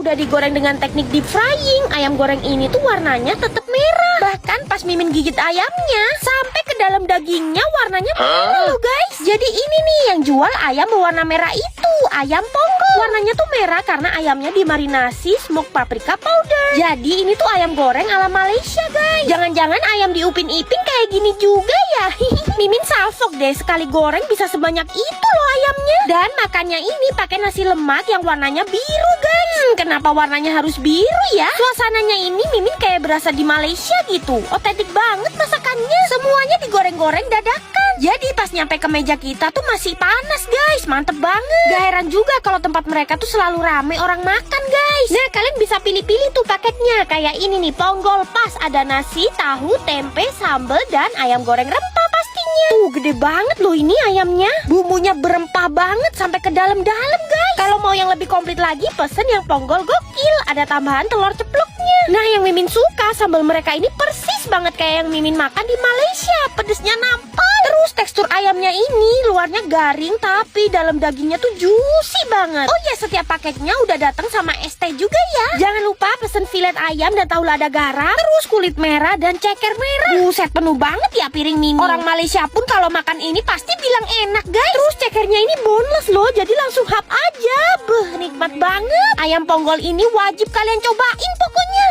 Udah digoreng dengan teknik deep frying, ayam goreng ini tuh warnanya tetap merah. Bahkan pas Mimin gigit ayamnya, sampai ke dalam dagingnya warnanya merah loh guys. Jadi ini nih yang jual ayam berwarna merah itu, ayam ponggol. Warnanya tuh merah karena ayamnya dimarinasi smoked paprika powder. Jadi ini tuh ayam goreng ala Malaysia guys. Jangan-jangan ayam diupin-ipin kayak gini juga ya. Mimin salfok deh, sekali goreng bisa sebanyak itu loh ayamnya. Dan makannya ini pakai nasi lemak yang warnanya biru guys. Kenapa warnanya harus biru ya? Suasananya ini Mimin kayak berasa di Malaysia gitu. Otentik banget masakannya. Semuanya digoreng-goreng dadakan. Jadi pas nyampe ke meja kita tuh masih panas guys. Mantep banget. Gak heran juga kalau tempat mereka tuh selalu rame orang makan guys. Nah kalian bisa pilih-pilih tuh paketnya. Kayak ini nih, ponggol pas. Ada nasi, tahu, tempe, sambal, dan ayam goreng rempah pastinya. Tuh gede banget loh ini ayamnya. Bumbunya berempah banget sampai ke dalam-dalam guys. Kalau mau yang lebih komplit lagi pesen yang ponggol gokil. Ada tambahan telur ceploknya. Nah yang Mimin suka, sambal mereka ini persis banget kayak yang Mimin makan di Malaysia. Pedesnya nampak. Terus tekstur ayamnya ini luarnya garing tapi dalam dagingnya tuh juicy banget. Oh ya, setiap paketnya udah datang sama es teh juga ya. Jangan lupa pesen filet ayam dan tahu lada garam, terus kulit merah dan ceker merah. Buset, penuh banget ya piring Mimin. Orang Malaysia pun kalau makan ini pasti bilang enak guys. Terus cekernya ini boneless loh, jadi langsung hap aja. Beuh, nikmat banget. Ayam ponggol ini wajib kalian cobain pokoknya.